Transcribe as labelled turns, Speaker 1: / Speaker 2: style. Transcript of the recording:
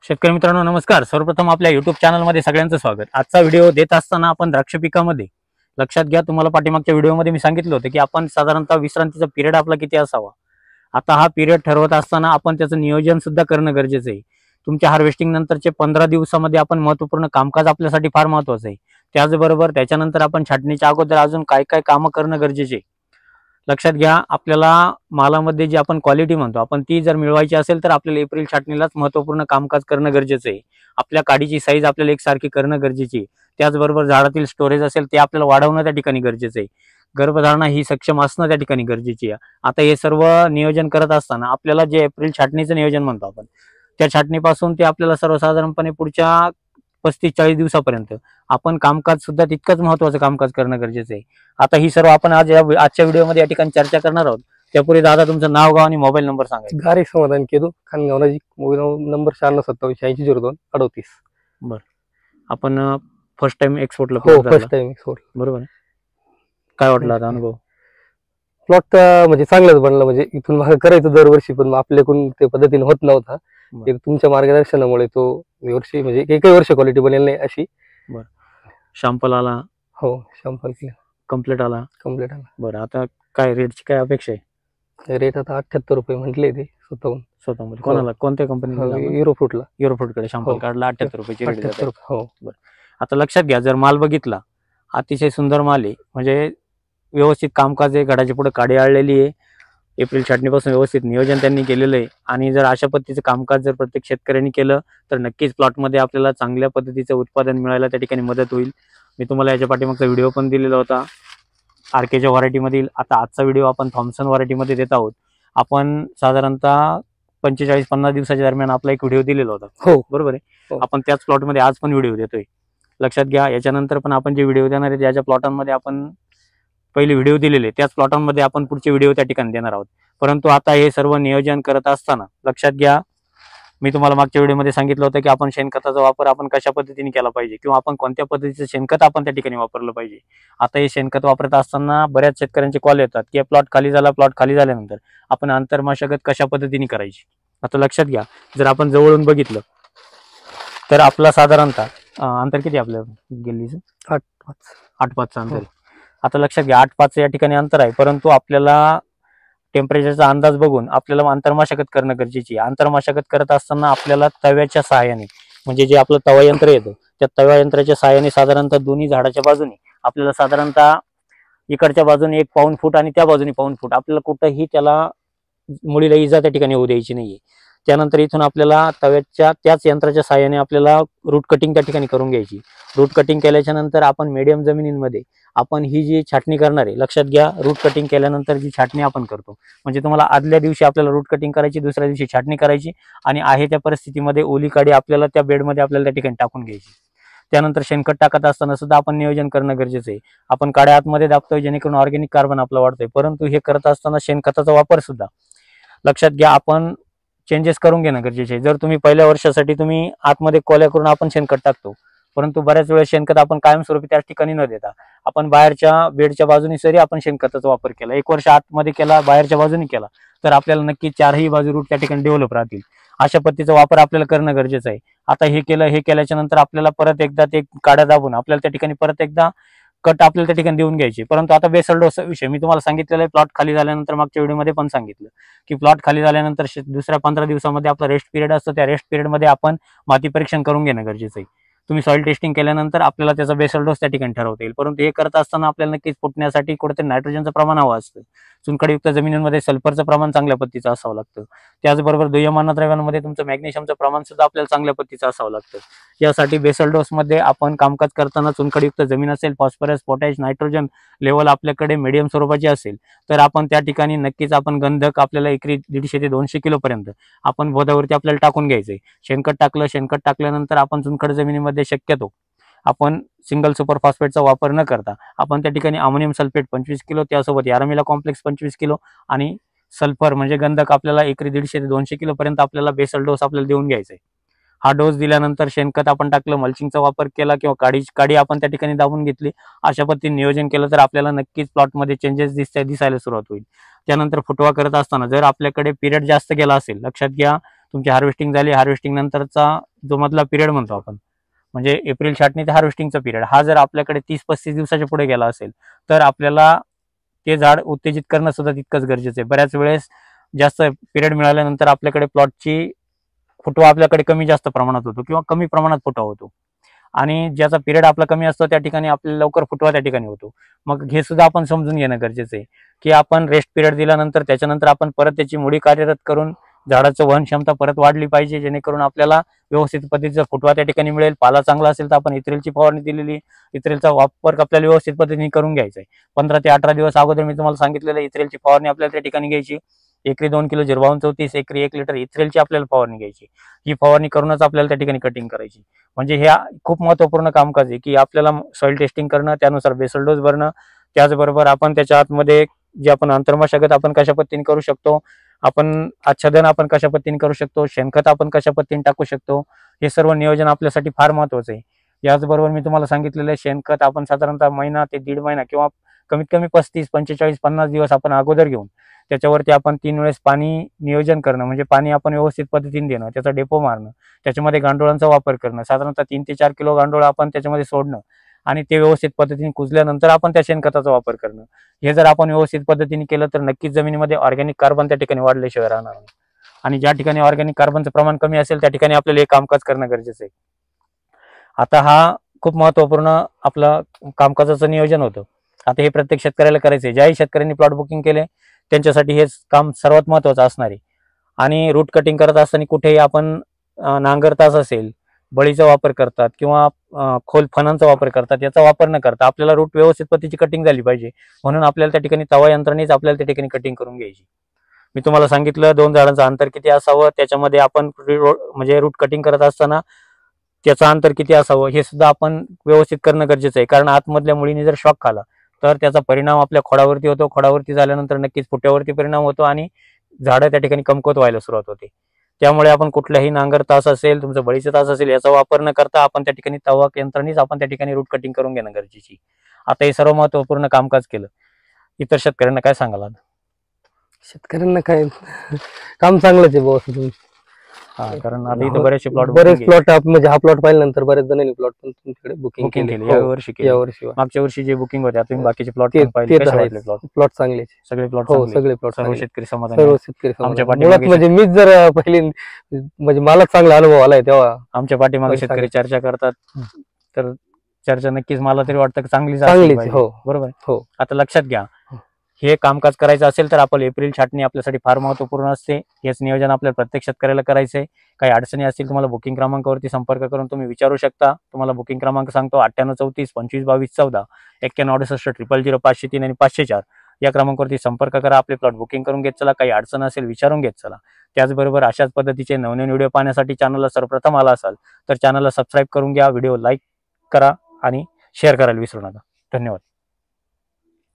Speaker 1: शेतकरी मित्रांनो नमस्कार। सर्वप्रथम आपल्या YouTube चॅनलमध्ये सगळ्यांचं स्वागत। आजचा व्हिडिओ देत असताना आपण द्राक्ष पिकामध्ये लक्षात घ्या, तुम्हाला पाठीमागच्या व्हिडिओमध्ये मी सांगितलं होतं की आपण साधारणतः विश्रांतीचा पिरियड आपला किती असावा। आता हा पिरियड ठरवत असताना आपण त्याचं नियोजन सुद्धा करणं गरजेचं आहे। तुमच्या हार्वेस्टिंग नंतरचे 15 दिवसामध्ये आपण महत्त्वपूर्ण कामकाज आपल्यासाठी फार महत्त्वाचं आहे। त्याचबरोबर त्याच्यानंतर आपण छाटणीच्या अगोदर अजून काय काय कामं करणं गरजेचे आहे। लक्षात घ्या, आपल्याला मालामध्ये जी आपण क्वालिटी म्हणतो आपण ती जर मिळवायची असेल तर आपल्याला एप्रिल छाटणीलाच महत्त्वपूर्ण कामकाज करणं गरजेचं आहे। आपल्या काडीची साईज आपल्याला एकसारखी करणं गरजेची आहे। त्याचबरोबर झाडातील स्टोरेज असेल ते आपल्याला वाढवणं त्या ठिकाणी गरजेचं आहे। गर्भधारणा ही सक्षम असणं त्या ठिकाणी गरजेची आहे। आता हे सर्व नियोजन करत असताना आपल्याला जे एप्रिल छाटणीचं नियोजन म्हणतो आपण, त्या छाटणीपासून ते आपल्याला सर्वसाधारणपणे पुढच्या 35-40 दिवसापर्यंत आपण कामकाज सुद्धा तितकंच महत्त्वाचं कामकाज करणं गरजेचं आहे। आता ही सर्व आपण आजच्या व्हिडिओमध्ये या ठिकाणी चर्चा करणार आहोत। त्यापूर्वी दादा तुमचं नाव, गाव आणि मोबाईल नंबर सांगा।
Speaker 2: गारे समाधान केदू, खानगाव नजीक, मोबाईल नंबर 9627800238।
Speaker 1: बरं, आपण फर्स्ट टाइम एक्सपोर्टला
Speaker 2: फर्स्ट टाइम एक्सपोर्ट,
Speaker 1: बरोबर। काय वाटलं आता अनुभव?
Speaker 2: प्लॉट म्हणजे चांगलाच बनला, म्हणजे इथून मागे करायचं दरवर्षी पण आपल्याकडून ते पद्धतीने होत नव्हता। तुमच्या मार्गदर्शनामुळे तो वर्षी म्हणजे एकही वर्ष क्वालिटी बनेल नाही अशी।
Speaker 1: बरं, शॅम्पल आला?
Speaker 2: हो, शॅम्पल
Speaker 1: कम्प्लीट आला। बरं, आता काय रेटची काय अपेक्षा आहे?
Speaker 2: रेट आता 78 रुपये म्हटले ते
Speaker 1: स्वतःमध्ये कोणाला, कोणत्या कंपनीला? युरोफ्रूटकडे शॅम्पल काढला, 78 रुपयाची रेट जाते।
Speaker 2: हो,
Speaker 1: बरं, आता लक्षात घ्या, जर माल बघितला अतिशय सुंदर माल आहे, म्हणजे व्यवस्थित कामकाज आहे, घडाच्या पुढे काडी आळलेली आहे, एप्रिल छाटणीपासून व्यवस्थित नियोजन त्यांनी केलेलं आहे। आणि जर अशा पद्धतीचं कामकाज जर प्रत्येक शेतकऱ्यांनी केलं तर नक्कीच प्लॉटमध्ये आपल्याला चांगल्या पद्धतीचं उत्पादन मिळायला त्या ठिकाणी मदत होईल। मी तुम्हाला याच्या पाठीमागचा व्हिडिओ पण दिलेला होता आरकेच्या व्हरायटीमधील। आता आजचा व्हिडिओ आपण थॉम्सन व्हरायटीमध्ये देत आहोत। आपण साधारणतः 45-50 दिवसाच्या दरम्यान आपला एक व्हिडिओ दिलेला होता,
Speaker 2: हो
Speaker 1: बरोबर आहे। आपण त्याच प्लॉटमध्ये आज पण व्हिडिओ देतोय। लक्षात घ्या, याच्यानंतर पण आपण जे व्हिडिओ देणार आहे ज्या प्लॉटांमध्ये आपण पहिले व्हिडिओ दिलेले त्याच प्लॉटांमध्ये आपण पुढचे व्हिडिओ त्या ठिकाणी देणार आहोत। परंतु आता हे सर्व नियोजन करत असताना लक्षात घ्या, मी तुम्हाला मागच्या व्हिडिओमध्ये सांगितलं होतं की आपण शेणखताचा वापर आपण कशा पद्धतीने केला पाहिजे किंवा आपण कोणत्या पद्धतीचं शेणखत आपण त्या ठिकाणी वापरलं पाहिजे। आता हे शेणखत वापरत असताना बऱ्याच शेतकऱ्यांचे कॉल येतात की प्लॉट खाली झाल्यानंतर आपण आंतरमशागत कशा पद्धतीने करायची। आता लक्षात घ्या, जर आपण जवळून बघितलं तर आपला साधारणतः अंतर किती आपल्या गेलीचं? 8-5 अंतर। आता लक्षात घ्या, 8-5 या ठिकाणी अंतर आहे, परंतु आपल्याला टेम्परेचरचा अंदाज बघून आपल्याला आंतरमशागत करणं गरजेची आहे। आंतरमशागत करत असताना आपल्याला तव्याच्या सहाय्याने, म्हणजे जे आपलं तवा यंत्र येतं त्या तवा यंत्राच्या सहाय्याने साधारणतः दोन्ही झाडाच्या बाजूने आपल्याला साधारणतः इकडच्या बाजूने 1 पाऊण फूट आणि त्या बाजूने पाऊण फूट आपल्याला कुठंही त्याला मुळीला इजा त्या ठिकाणी होऊ द्यायची नाहीये। त्यानंतर इथून आपल्याला तव्याच्या त्याच यंत्राच्या सहाय्याने आपल्याला रूट कटिंग त्या ठिकाणी करून घ्यायची। रूट कटिंग केल्याच्या नंतर आपण मीडियम जमिनींमध्ये आपण ही जी छाटणी करणार आहे, लक्षात घ्या, रूट कटिंग केल्यानंतर जी छाटणी आपण करतो म्हणजे तुम्हाला आदल्या दिवशी आपल्याला रूट कटिंग करायची, दुसऱ्या दिवशी छाटणी करायची आणि आहे त्या परिस्थितीमध्ये ओली काडी आपल्याला त्या बेडमध्ये आपल्याला त्या ठिकाणी टाकून घ्यायची। त्यानंतर शेणखत टाकत असताना सुद्धा आपण नियोजन करणं गरजेचं आहे। आपण काड्या आतमध्ये दाबतोय जेणेकरून ऑर्गॅनिक कार्बन आपलं वाढतंय, परंतु हे करत असताना शेणखताचा वापर सुद्धा लक्षात घ्या आपण चेंजेस करून घेणं गरजेचे आहे। जर तुम्ही पहिल्या वर्षासाठी तुम्ही आतमध्ये कोल्या करून आपण शेणखत टाकतो, परंतु बऱ्याच वेळेस शेणखत आपण कायमस्वरूपी त्याच ठिकाणी न देता आपण बाहेरच्या बेडच्या बाजूने जरी आपण शेणखताचा वापर केला, 1 वर्ष आतमध्ये केला, बाहेरच्या बाजूने केला, तर आपल्याला नक्की 4ही बाजू रूट त्या ठिकाणी डेव्हलप राहतील। अशा पद्धतीचा वापर आपल्याला करणं गरजेचं आहे। आता हे केल्याच्या नंतर आपल्याला परत एकदा ते काड्या दाबून आपल्याला त्या ठिकाणी परत एकदा कट आपल्याला त्या ठिकाणी देऊन घ्यायचे। परंतु आता बेसल डोस विषय मी तुम्हाला सांगितलेला आहे, प्लॉट खाली झाल्यानंतर मागच्या व्हिडिओमध्ये पण सांगितलं की प्लॉट खाली झाल्यानंतर दुसऱ्या 15 दिवसामध्ये आपला रेस्ट पिरियड असतो, त्या रेस्ट पिरियडमध्ये आपण माती परीक्षण करून घेणं गरजेचं आहे। तुम्ही सॉइल टेस्टिंग केल्यानंतर आपल्याला त्याचा बेसल डोस त्या ठिकाणी ठरवता येईल। परंतु हे करत असताना आपल्याला नक्कीच फुटण्यासाठी कुठेतरी नायट्रोजनचं प्रमाण हवं असतं। चुनखडीयुक्त जमिनींमध्ये सल्फरचं प्रमाण चांगल्या पद्धतीचं असावं लागतं। त्याचबरोबर दुय्यम अन्नद्रव्यांमध्ये तुमचं मॅग्नेशियमचं प्रमाण सुद्धा आपल्याला चांगल्या पद्धतीचं असावं लागतं। यासाठी बेसल डोसमध्ये आपण कामकाज करताना चुनखडीयुक्त जमीन असेल, फॉस्फरस, पोटॅश, नायट्रोजन लेवल आपल्याकडे मीडियम स्वरूपाची असेल तर आपण त्या ठिकाणी नक्कीच आपण गंधक आपल्याला एकरी 150 ते 200 किलो पर्यंत आपण बोधावरती आपल्याला टाकून घ्यायचंय। शेणखत टाकल्यानंतर आपण चुनखड जमिनीमध्ये शक्यतो आपण सिंगल सुपर फॉस्फेटचा वापर न करता आपण त्या ठिकाणी अमोनियम सल्फेट 25 किलो, त्यासोबत यारामिला कॉम्प्लेक्स 25 किलो आणि सल्फर म्हणजे गंधक आपल्याला एकरी 150 ते 200 किलो पर्यंत आपल्याला बेसल डोस आपल्याला देऊन घ्यायचा आहे। हा डोस दिल्यानंतर शेणखत आपण टाकलं, मल्चिंगचा वापर केला किंवा काडी आपण त्या ठिकाणी दाबून घेतली, अशा पद्धतीने नियोजन केलं तर आपल्याला नक्कीच प्लॉटमध्ये चेंजेस दिसायला सुरुवात होईल। त्यानंतर फुटवा करत असताना जर आपल्याकडे पिरियड जास्त गेला असेल, लक्षात घ्या तुमची हार्वेस्टिंग झाली, हार्वेस्टिंग नंतरचा जो मधला पिरियड म्हणतो आपण, म्हणजे एप्रिल छाटणी ते हार्वेस्टिंगचा पिरियड, हा जर आपल्याकडे 30-35 दिवसाच्या पुढे गेला असेल तर आपल्याला ते झाड उत्तेजित करणं सुद्धा तितकंच गरजेचं आहे. बऱ्याच वेळेस जास्त पिरियड मिळाल्यानंतर आपल्याकडे प्लॉटची फुटवा आपल्याकडे कमी जास्त प्रमाणात होतो किंवा कमी प्रमाणात फुटवा होतो, आणि ज्याचा पिरियड आपला कमी असतो त्या ठिकाणी आपल्याला लवकर फुटवा त्या ठिकाणी होतो. मग हे सुद्धा आपण समजून घेणं गरजेचं आहे की आपण रेस्ट पिरियड दिल्यानंतर त्याच्यानंतर आपण परत त्याची मुळी कार्यरत करून झाडाचं वहन क्षमता परत वाढली पाहिजे, जेणेकरून आपल्याला व्यवस्थित पद्धतीचा फुटवा त्या ठिकाणी मिळेल. पाला चांगला असेल तर आपण इथ्रेलची फवारणी दिलेली, इथ्रेलचा वापर आपल्याला व्यवस्थित पद्धतीने करून घ्यायचा आहे. 15 ते 18 दिवस अगोदर मी तुम्हाला सांगितलेलं इथ्रेलची फवारणी आपल्याला त्या ठिकाणी घ्यायची. एकरी 2 किलो जिरवाऊन 34, एकरी 1 लिटर इथ्रेलची आपल्याला फवारणी घ्यायची. ही फवारणी करूनच आपल्याला त्या ठिकाणी कटिंग करायची. म्हणजे हे खूप महत्त्वपूर्ण कामकाज आहे की आपल्याला सॉइल टेस्टिंग करणं, त्यानुसार बेसल डोस भरणं, त्याचबरोबर आपण त्याच्या आतमध्ये जे आपण अंतर्मशागत आपण कशा पद्धतीने करू शकतो, आपण आच्छादन आपण कशा पद्धतीने करू शकतो, शेणखत आपण कशा पद्धतीने टाकू शकतो, हे सर्व नियोजन आपल्यासाठी फार महत्त्वाचं आहे. याचबरोबर मी तुम्हाला सांगितलेलं आहे शेणखत आपण साधारणतः महिना ते 1.5 महिना किंवा कमीत कमी 35, 45, 50 दिवस आपण अगोदर घेऊन त्याच्यावरती आपण 3 वेळेस पाणी नियोजन करणं, म्हणजे पाणी आपण व्यवस्थित पद्धतीने देणं, त्याचा डेपो मारणं, त्याच्यामध्ये गांडोळांचा वापर करणं, साधारणतः 3 ते 4 किलो गांडोळ आपण त्याच्यामध्ये सोडणं आणि ते व्यवस्थित पद्धतीने कुजल्यानंतर आपण त्या शेणखताचा वापर करणं. हे जर आपण व्यवस्थित पद्धतीने केलं तर नक्कीच जमिनीमध्ये ऑर्गॅनिक कार्बन त्या ठिकाणी वाढल्याशिवाय राहणार नाही, आणि ज्या ठिकाणी ऑर्गॅनिक कार्बनचं प्रमाण कमी असेल त्या ठिकाणी आपल्याला हे कामकाज करणं गरजेचं आहे. आता हा खूप महत्त्वपूर्ण आपलं कामकाजाचं नियोजन होतं. आता हे प्रत्येक शेतकऱ्याला करायचं आहे. ज्याही शेतकऱ्यांनी प्लॉट बुकिंग केले त्यांच्यासाठी हेच काम सर्वात महत्त्वाचं असणार आहे. आणि रूट कटिंग करत असताना कुठेही आपण नांगरताच असेल, बळीचा वापर करतात किंवा खोल फणांचा वापर करतात, याचा वापर न करता आपल्याला रूट व्यवस्थित पद्धतीची कटिंग झाली पाहिजे, म्हणून आपल्याला त्या ठिकाणी तवा यंत्रणेच आपल्याला त्या ठिकाणी कटिंग करून घ्यायची. मी तुम्हाला सांगितलं 2 झाडांचं अंतर किती असावं, त्याच्यामध्ये आपण म्हणजे रूट कटिंग करत असताना त्याचं अंतर किती असावं हे सुद्धा आपण व्यवस्थित करणं गरजेचं आहे. कारण आतमधल्या मुळीने जर शॉक खाला तर त्याचा परिणाम आपल्या खोडावरती होतो, खोडावरती झाल्यानंतर नक्कीच फुट्यावरती परिणाम होतो आणि झाडं त्या ठिकाणी कमकुवत व्हायला सुरुवात होते. त्यामुळे आपण कुठल्याही नांगर तास असेल, तुमचं बळीचं तास असेल, याचा वापर न करता आपण त्या ठिकाणी तवा यंत्रणेच आपण त्या ठिकाणी रूट कटिंग करून घेणं गरजेची. आता हे सर्व महत्त्वपूर्ण कामकाज केलं. इतर शेतकऱ्यांना काय सांगाल?
Speaker 2: शेतकऱ्यांना काय काम चांगलंच आहे भाऊ असं तुम्ही.
Speaker 1: कारण आता इथं बरेच प्लॉट
Speaker 2: म्हणजे हा प्लॉट पाहिल्यानंतर बरेच जणांनी प्लॉट पण तुमच्याकडे बुकिंग केले
Speaker 1: यावर्षी. मागच्या वर्षी जे बुकिंग होते आता तुम्ही बाकीचे प्लॉट
Speaker 2: प्लॉट चांगले
Speaker 1: सगळे प्लॉट
Speaker 2: सगळे प्लॉट
Speaker 1: सर्व शेतकरी समाधान.
Speaker 2: आमच्या पाठीमागे म्हणजे मीच जर पहिले म्हणजे मला चांगला अनुभव आलाय तेव्हा
Speaker 1: आमच्या पाठीमागे शेतकरी चर्चा करतात, तर चर्चा नक्कीच मला तरी वाटतं चांगलीच.
Speaker 2: हो
Speaker 1: बरोबर.
Speaker 2: हो.
Speaker 1: आता लक्षात घ्या, हे कामकाज करायचं असेल तर आपण एप्रिल छाटणी आपल्यासाठी फार महत्त्वपूर्ण असते. हेच नियोजन आपल्याला प्रत्येक शेतकऱ्याला करायचंय. काही अडचणी असतील तुम्हाला बुकिंग क्रमांकावरती संपर्क करून तुम्ही विचारू शकता. तुम्हाला बुकिंग क्रमांक सांगतो 9834 25 22 14 9168 000 503 आणि 504 या क्रमांकावरती संपर्क करा. आपले प्लॉट बुकिंग करून घेत चला. काही अडचण असेल विचारून घेत चला. त्याचबरोबर अशाच पद्धतीचे नवनवीन व्हिडिओ पाहण्यासाठी चॅनलला सर्वप्रथम आला असाल तर चॅनलला सबस्क्राईब करून घ्या, व्हिडिओ लाईक करा आणि शेअर करायला विसरू नका. धन्यवाद.